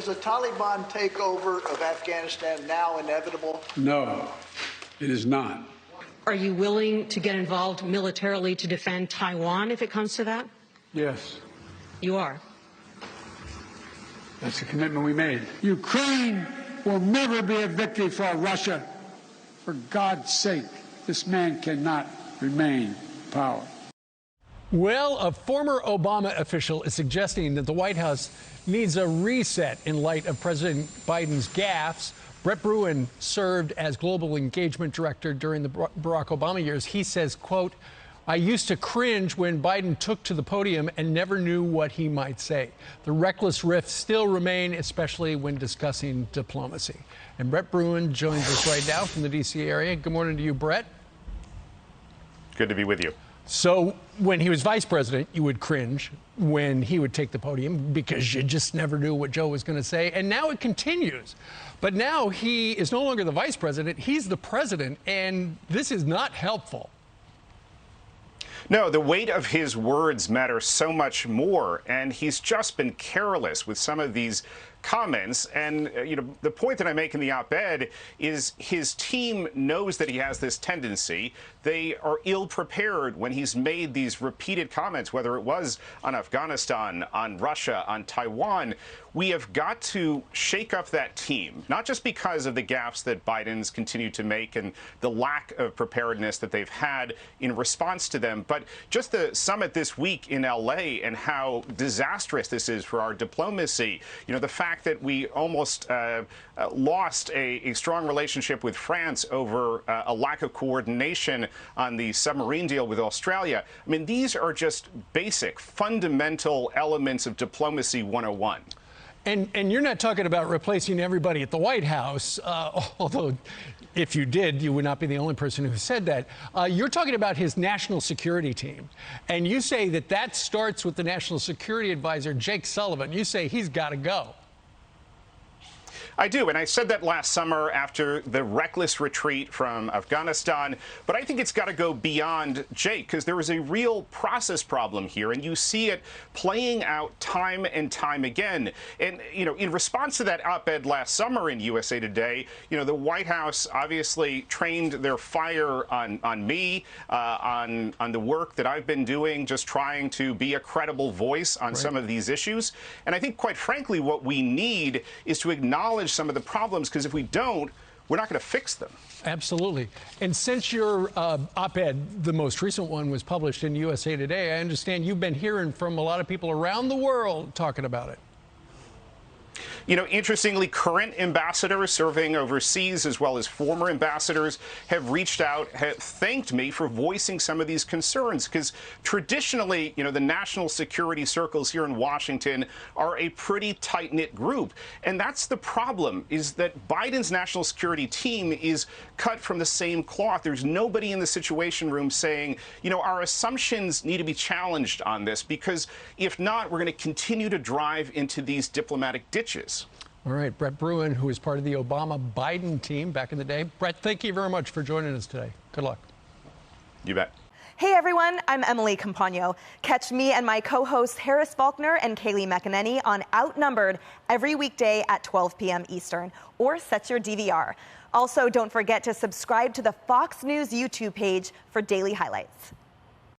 Is the Taliban takeover of Afghanistan now inevitable? No, it is not. Are you willing to get involved militarily to defend Taiwan if it comes to that? Yes. You are. That's the commitment we made. Ukraine will never be a victory for Russia. For God's sake, this man cannot remain in power. Well, a former Obama official is suggesting that the White House needs a reset in light of President Biden's gaffes. Brett Bruen served as global engagement director during the Barack Obama years. He says, quote, "I used to cringe when Biden took to the podium and never knew what he might say. The reckless riffs still remain, especially when discussing diplomacy." And Brett Bruen joins us right now from the D.C. area. Good morning to you, Brett. Good to be with you. So when he was vice president, you would cringe when he would take the podium because you just never knew what Joe was going to say. And now it continues. But now he is no longer the vice president. He's the president. And this is not helpful. No, the weight of his words matters so much more. And he's just been careless with some of these comments. And, the point that I make in the op-ed is his team knows that he has this tendency. They are ill-prepared when he's made these repeated comments, whether it was on Afghanistan, on Russia, on Taiwan. We have got to shake up that team, not just because of the gaffes that Biden's continued to make and the lack of preparedness that they've had in response to them, but just the summit this week in L.A. and how disastrous this is for our diplomacy. The fact that we almost lost a strong relationship with France over a lack of coordination on the submarine deal with Australia. I mean, these are just basic, fundamental elements of diplomacy 101. And you're not talking about replacing everybody at the White House, although if you did, you would not be the only person who said that. You're talking about his national security team. And you say that starts with the national security advisor, Jake Sullivan. You say he's got to go. I do, and I said that last summer after the reckless retreat from Afghanistan, but I think it's got to go beyond Jake, because there is a real process problem here, and you see it playing out time and time again. And, in response to that op-ed last summer in USA Today, the White House obviously trained their fire on me, on the work that I've been doing, just trying to be a credible voice on some of these issues. And I think, quite frankly, what we need is to acknowledge some of the problems, because if we don't, we're not going to fix them. Absolutely. And since your op-ed, the most recent one, was published in USA Today, I understand you've been hearing from a lot of people around the world talking about it. Interestingly, current ambassadors serving overseas, as well as former ambassadors, have reached out, have thanked me for voicing some of these concerns, because traditionally, the national security circles here in Washington are a pretty tight-knit group. And that's the problem, is that Biden's national security team is cut from the same cloth. There's nobody in the Situation Room saying, our assumptions need to be challenged on this, because if not, we're going to continue to drive into these diplomatic ditches. All right, Brett Bruen, who is part of the Obama-Biden team back in the day. Brett, thank you very much for joining us today. Good luck. You bet. Hey everyone, I'm Emily Campagno. Catch me and my co-hosts Harris Faulkner and Kaylee McEnany on Outnumbered every weekday at 12 p.m. Eastern, or set your DVR. Also, don't forget to subscribe to the Fox News YouTube page for daily highlights.